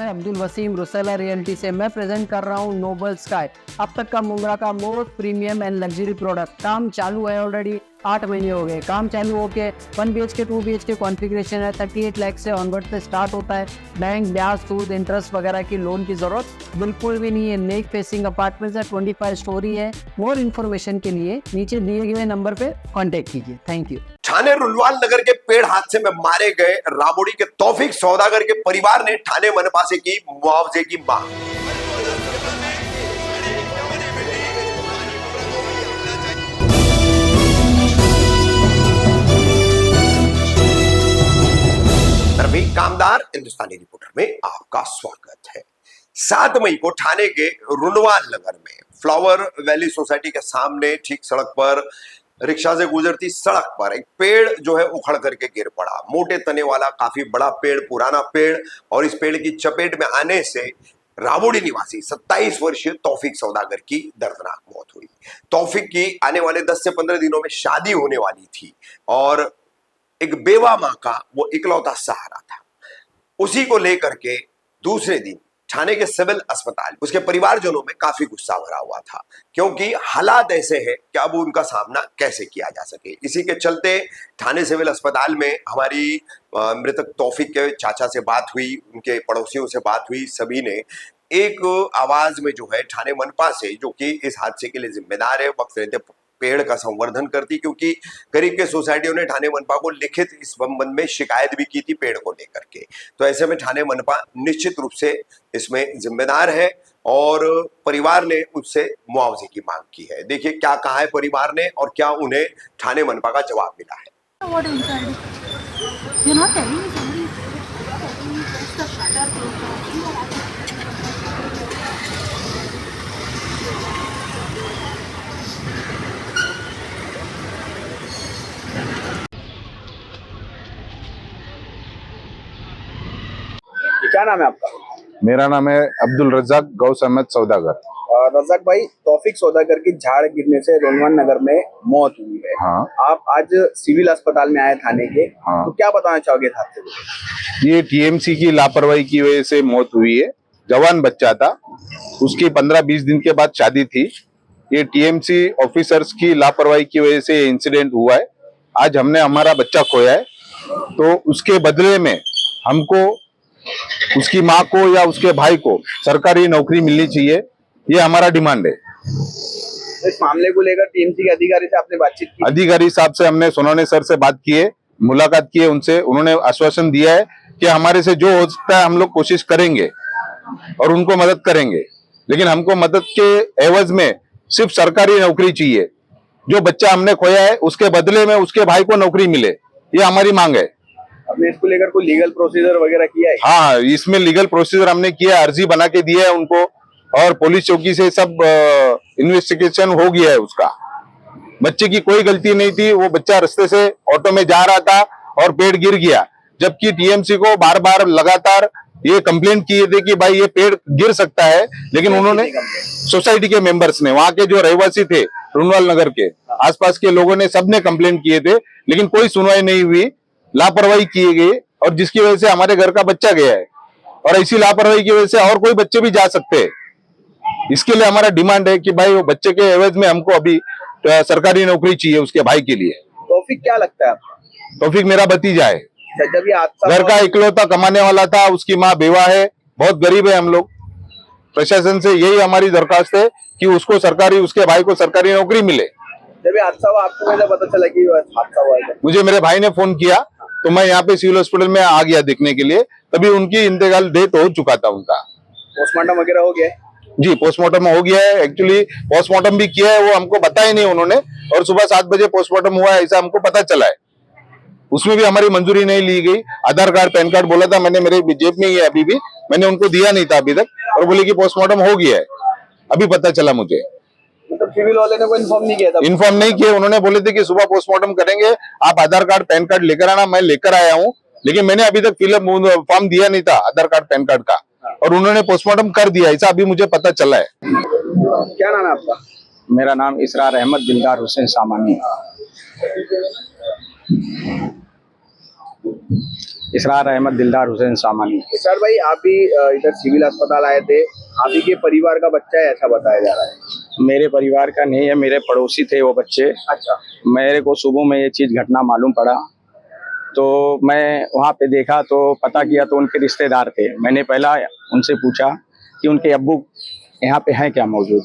है अब्दुल वसीम रुसेला रियल्टी से। मैं प्रेजेंट कर रहा हूँ नोबल स्काई, अब तक का मुंद्रा का most premium and luxury product. काम चालू है, ऑलरेडी 8 महीने हो गए काम चालू होके। 1 BHK 2 BHK कॉन्फ़िगरेशन है, 38 लाख से ऑनवर्ड से स्टार्ट होता है। बैंक, ब्याज, सूद, इंटरेस्ट वगैरह की लोन की जरूरत बिल्कुल भी नहीं है। नेक फेसिंग अपार्टमेंट है, 25 स्टोरी है। मोर इन्फॉर्मेशन के लिए नीचे दिए गए नंबर पे कॉन्टेक्ट कीजिए। Thank you. ठाणे रुलवाल नगर के पेड़ हादसे में मारे गए राबोड़ी के तौफीक सौदागर के परिवार ने ठाणे मनपा से की मुआवजे की मांग। रफीक कामदार हिंदुस्तानी रिपोर्टर में आपका स्वागत है। 7 मई को ठाणे के रुलवाल नगर में फ्लावर वैली सोसाइटी के सामने ठीक सड़क पर रिक्शा से गुजरती सड़क पर एक पेड़ जो है उखड़ करके गिर पड़ा। मोटे तने वाला काफी बड़ा पेड़, पुराना पेड़, और इस पेड़ की चपेट में आने से राबोड़ी निवासी 27 वर्षीय तौफीक सौदागर की दर्दनाक मौत हुई। तौफीक की आने वाले 10 से 15 दिनों में शादी होने वाली थी और एक बेवा मां का वो इकलौता सहारा था। उसी को लेकर के दूसरे दिन ठाणे के सिविल अस्पताल उसके परिवारजनों में काफी गुस्सा भरा हुआ था, क्योंकि हालात ऐसे हैं कि अब उनका सामना कैसे किया जा सके। इसी के चलते ठाणे सिविल अस्पताल में हमारी मृतक तौफीक के चाचा से बात हुई, उनके पड़ोसियों से बात हुई। सभी ने एक आवाज में जो है ठाणे मनपा से, जो कि इस हादसे के लिए जिम्मेदार है, वक्त रहते पेड़ का संवर्धन करती, क्योंकि करीब के सोसाइटियों ने ठाणे मनपा को लिखित इस संबंध में शिकायत भी की थी पेड़ को लेकर के। तो ऐसे में ठाणे मनपा निश्चित रूप से इसमें जिम्मेदार है और परिवार ने उससे मुआवजे की मांग की है। देखिए क्या कहा है परिवार ने और क्या उन्हें ठाणे मनपा का जवाब मिला है। What inside? You're not telling me somebody is the shutter closed. क्या नाम है आपका? मेरा नाम है अब्दुल रज्जाक गौस अहमद सौदागर। रज़ाक भाई, तौफीक सौदागर की झाड़ गिरने से रोनवान नगर में मौत हुई है। हाँ। आप आज सिविल अस्पताल में आए थाने के। हाँ। तो क्या बताना चाहोगे इस हादसे को? ये टीएमसी की लापरवाही की वजह से मौत हुई है। जवान बच्चा था, उसकी 15-20 दिन के बाद शादी थी। ये टीएमसी ऑफिसर्स की लापरवाही की वजह से इंसिडेंट हुआ है। आज हमने हमारा बच्चा खोया है, तो उसके बदले में हमको उसकी माँ को या उसके भाई को सरकारी नौकरी मिलनी चाहिए, ये हमारा डिमांड है। इस मामले को लेकर टीएमसी के अधिकारी से आपने बातचीत की? अधिकारी साहब से हमने सोनोने सर से बात की है, मुलाकात की है उनसे। उन्होंने आश्वासन दिया है कि हमारे से जो हो सकता है हम लोग कोशिश करेंगे और उनको मदद करेंगे, लेकिन हमको मदद के एवज में सिर्फ सरकारी नौकरी चाहिए। जो बच्चा हमने खोया है उसके बदले में उसके भाई को नौकरी मिले, ये हमारी मांग है। आपने इसको लेकर कोई लीगल प्रोसीजर वगैरह किया है? हाँ, इसमें लीगल प्रोसीजर हमने किया, अर्जी बना के दिया है उनको, और पुलिस चौकी से सब इन्वेस्टिगेशन हो गया है उसका। बच्चे की कोई गलती नहीं थी, वो बच्चा रास्ते से ऑटो में जा रहा था और पेड़ गिर गया, जबकि टीएमसी को बार बार लगातार ये कंप्लेंट किए थे कि भाई ये पेड़ गिर सकता है, लेकिन उन्होंने सोसाइटी के मेंबर्स ने, वहां के जो रहवासी थे रुलवाल नगर के आसपास के लोगों ने, सबने कंप्लेंट किए थे, लेकिन कोई सुनवाई नहीं हुई, लापरवाही की गई, और जिसकी वजह से हमारे घर का बच्चा गया है। और ऐसी लापरवाही की वजह से और कोई बच्चे भी जा सकते हैं। इसके लिए हमारा डिमांड है कि भाई वो बच्चे के एवज में हमको अभी सरकारी नौकरी चाहिए उसके भाई के लिए। तौफीक क्या लगता है आपका? तौफीक मेरा भतीजा है, जब ये हादसा घर का इकलौता कमाने वाला था, उसकी माँ बेवा है, बहुत गरीब है। हम लोग प्रशासन से यही हमारी दरखास्त है कि उसको सरकारी, उसके भाई को सरकारी नौकरी मिले। जब ये हादसा हुआ आपको कैसे पता चला कि हादसा हुआ है? मुझे मेरे भाई ने फोन किया, तो मैं यहाँ पे सिविल हॉस्पिटल में आ गया देखने के लिए, तभी उनकी इंतकाल डेथ हो चुका था उनका। पोस्टमार्टम वगैरह हो गया? जी, पोस्टमार्टम हो गया है। एक्चुअली पोस्टमार्टम भी किया है, वो हमको बताया नहीं उन्होंने, और सुबह 7 बजे पोस्टमार्टम हुआ है ऐसा हमको पता चला है। उसमें भी हमारी मंजूरी नहीं ली गई। आधार कार्ड, पैन कार्ड बोला था, मैंने मेरे जेब में ही है अभी भी, मैंने उनको दिया नहीं था अभी तक, और बोले कि पोस्टमार्टम हो गया है, अभी पता चला मुझे। मतलब सिविल वाले ने कोई इन्फॉर्म नहीं किया था? इन्फॉर्म नहीं किया, उन्होंने बोले थे कि सुबह पोस्टमार्टम करेंगे, आप आधार कार्ड, पैन कार्ड लेकर आना। मैं लेकर आया हूँ, लेकिन मैंने अभी तक फिलअप फॉर्म दिया नहीं था आधार कार्ड, पैन कार्ड का, और उन्होंने पोस्टमार्टम कर दिया, ऐसा अभी मुझे पता चला है। क्या नाम है आपका? मेरा नाम इसरार अहमद दिलदार हुसैन सामानी। इसरार अहमद दिलदार हुसैन सामानी। सर भाई आप भी इधर सिविल अस्पताल आए थे, आप ही के परिवार का बच्चा है ऐसा बताया जा रहा है। मेरे परिवार का नहीं है, मेरे पड़ोसी थे वो बच्चे। अच्छा। मेरे को सुबह में ये चीज़ घटना मालूम पड़ा तो मैं वहाँ पे देखा तो पता किया तो उनके रिश्तेदार थे। मैंने पहला उनसे पूछा कि उनके अब्बू यहाँ पे हैं क्या मौजूद,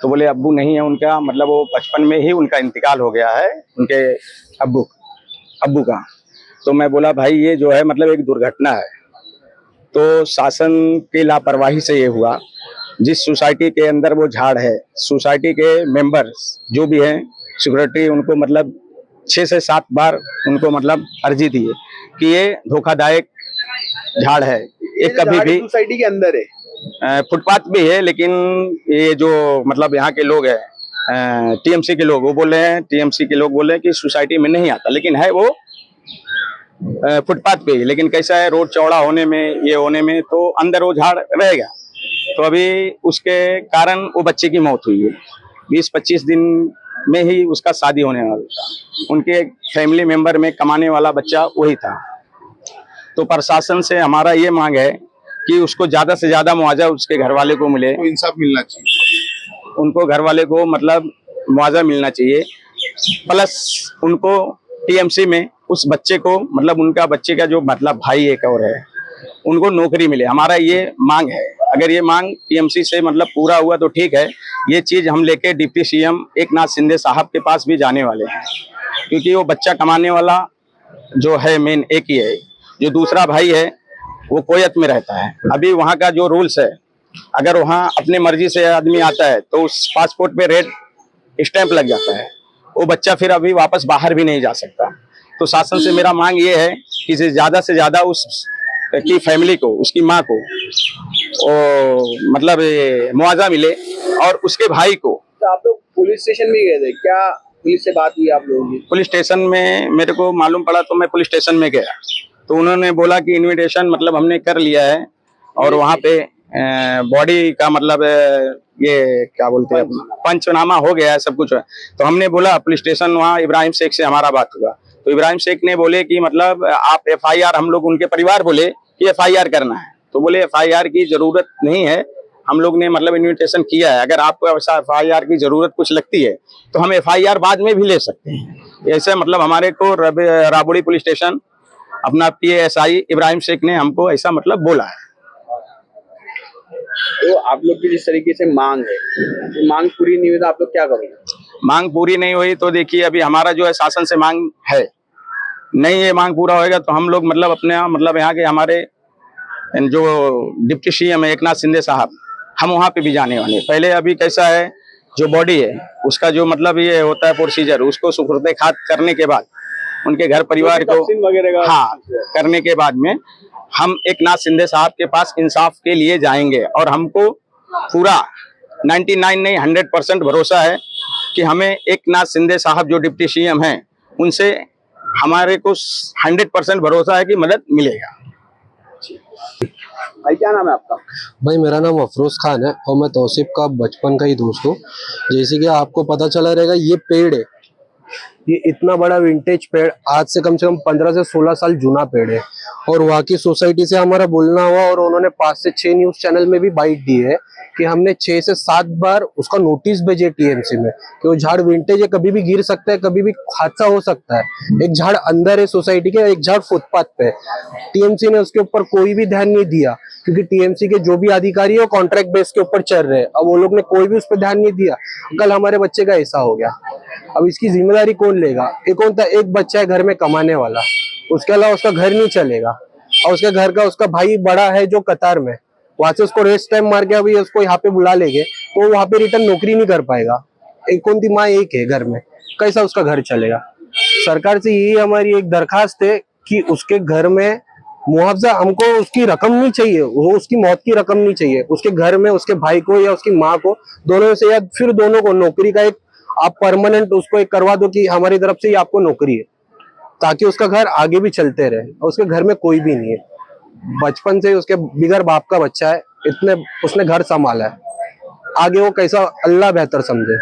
तो बोले अब्बू नहीं है उनका, मतलब वो बचपन में ही उनका इंतकाल हो गया है उनके अब्बू का। तो मैं बोला भाई ये जो है मतलब एक दुर्घटना है, तो शासन की लापरवाही से ये हुआ। जिस सोसाइटी के अंदर वो झाड़ है, सोसाइटी के मेंबर्स जो भी हैं, सिक्योरिटी उनको मतलब 6 से 7 बार उनको मतलब अर्जी दी है कि ये धोखादायक झाड़ है, ये कभी भी सोसाइटी के अंदर है। फुटपाथ भी है, लेकिन ये जो मतलब यहाँ के लोग हैं टीएमसी के लोग, वो बोल रहे हैं, टीएमसी के लोग बोल रहे हैं कि सोसाइटी में नहीं आता, लेकिन है वो फुटपाथ पे ही। लेकिन कैसा है, रोड चौड़ा होने में, ये होने में, तो अंदर वो झाड़ रहेगा। तो अभी उसके कारण वो बच्चे की मौत हुई है। 20-25 दिन में ही उसका शादी होने वाला था। उनके फैमिली मेंबर में कमाने वाला बच्चा वही था। तो प्रशासन से हमारा ये मांग है कि उसको ज्यादा से ज्यादा मुआवजा उसके घर वाले को मिले, इंसाफ मिलना चाहिए, उनको घर वाले को मतलब मुआवजा मिलना चाहिए। प्लस उनको टीएमसी में उस बच्चे को मतलब उनका बच्चे का जो मतलब भाई एक और है, उनको नौकरी मिले। हमारा ये मांग है। अगर ये मांग टीएमसी से मतलब पूरा हुआ तो ठीक है। ये चीज हम लेके डिप्टी सीएम एकनाथ शिंदे साहब के पास भी जाने वाले हैं, क्योंकि वो बच्चा कमाने वाला जो है मेन एक ही है। जो दूसरा भाई है वो कोयत में रहता है। अभी वहाँ का जो रूल्स है, अगर वहाँ अपने मर्जी से आदमी आता है तो उस पासपोर्ट पे रेड स्टैंप लग जाता है, वो बच्चा फिर अभी वापस बाहर भी नहीं जा सकता। तो शासन से मेरा मांग ये है कि ज्यादा से ज्यादा उस की फैमिली को, उसकी माँ को मतलब मुआवजा मिले, और उसके भाई को। तो आप लोग पुलिस स्टेशन भी गए थे क्या? पुलिस से बात हुई आप लोगों की? पुलिस स्टेशन में मेरे को मालूम पड़ा तो मैं पुलिस स्टेशन में गया, तो उन्होंने बोला कि इनविटेशन मतलब हमने कर लिया है, और वहाँ पे बॉडी का मतलब ये क्या बोलते हैं, पंचनामा हो गया है, सब कुछ है। तो हमने बोला पुलिस स्टेशन, वहाँ इब्राहिम शेख से हमारा बात हुआ, तो इब्राहिम शेख ने बोले कि मतलब आप एफआईआर, हम लोग उनके परिवार बोले कि एफआईआर करना है, तो बोले एफआईआर की जरूरत नहीं है, हम लोग ने मतलब इन्विटेशन किया है। अगर आपको ऐसा एफआईआर की जरूरत कुछ लगती है तो हम एफआईआर बाद में भी ले सकते हैं। ऐसे मतलब हमारे को राबड़ी पुलिस स्टेशन अपना पीएसआई इब्राहिम शेख ने हमको ऐसा मतलब बोला है। तो आप लोग की जिस तरीके से मांग है, तो मांग पूरी नहीं हुई तो आप लोग क्या करोगे? मांग पूरी नहीं हुई तो देखिए, अभी हमारा जो है शासन से मांग है, नहीं ये मांग पूरा होएगा तो हम लोग मतलब अपने मतलब यहाँ के हमारे जो डिप्टी सीएम है एकनाथ शिंदे साहब, हम वहाँ पे भी जाने वाले। पहले अभी कैसा है, जो बॉडी है उसका जो मतलब ये होता है प्रोसीजर, उसको सुपुर्द खात करने के बाद उनके घर परिवार को हाँ करने के बाद में हम एकनाथ शिंदे साहब के पास इंसाफ के लिए जाएंगे। और हमको पूरा 99 नहीं 100% भरोसा है कि हमें एकनाथ शिंदे साहब जो डिप्टी सीएम हैं, उनसे हमारे को 100% भरोसा है कि मदद मिलेगा। भाई क्या नाम है आपका? भाई मेरा नाम अफरोज खान है और मैं तौसीफ का बचपन का ही दोस्त हूँ। जैसे कि आपको पता चला रहेगा, ये पेड़ है, ये इतना बड़ा विंटेज पेड़ आज से कम 15 से 16 साल जूना पेड़ है। और वहाँ की सोसाइटी से हमारा बोलना हुआ और उन्होंने 5 से 6 न्यूज चैनल में भी बाइट दी है कि हमने 6 से 7 बार उसका नोटिस भेजे टीएमसी में कि वो झाड़ विंटेज है, कभी भी गिर सकता है, कभी भी हादसा हो सकता है। एक झाड़ अंदर है सोसाइटी के, एक झाड़ फुटपाथ पे। टीएमसी ने उसके ऊपर कोई भी ध्यान नहीं दिया, क्योंकि टीएमसी के जो भी अधिकारी है वो कॉन्ट्रैक्ट बेस के ऊपर चल रहे हैं। अब वो लोग ने कोई भी उस पर ध्यान नहीं दिया। कल हमारे बच्चे का ऐसा हो गया, अब इसकी जिम्मेदारी कौन लेगा? एक बच्चा है घर में कमाने वाला, उसके अलावा उसका घर नहीं चलेगा। और उसके घर का उसका भाई बड़ा है जो कतार में, वहां से उसको रेस्ट टाइम मार के अभी उसको यहाँ पे बुला लेंगे तो वहां पे रिटर्न नौकरी नहीं कर पाएगा। एक कौन सी माँ एक है घर में, कैसा उसका घर चलेगा? सरकार से यही हमारी एक दरखास्त है कि उसके घर में मुआवजा, हमको उसकी रकम नहीं चाहिए, वो उसकी मौत की रकम नहीं चाहिए, उसके घर में उसके भाई को या उसकी माँ को, दोनों में से या फिर दोनों को नौकरी का एक आप परमानेंट उसको एक करवा दो कि हमारी तरफ से ये आपको नौकरी है, ताकि उसका घर आगे भी चलते रहे। और उसके घर में कोई भी नहीं है, बचपन से उसके बिगर बाप का बच्चा है, इतने उसने घर संभाला है, आगे वो कैसा अल्लाह बेहतर समझे।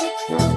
है।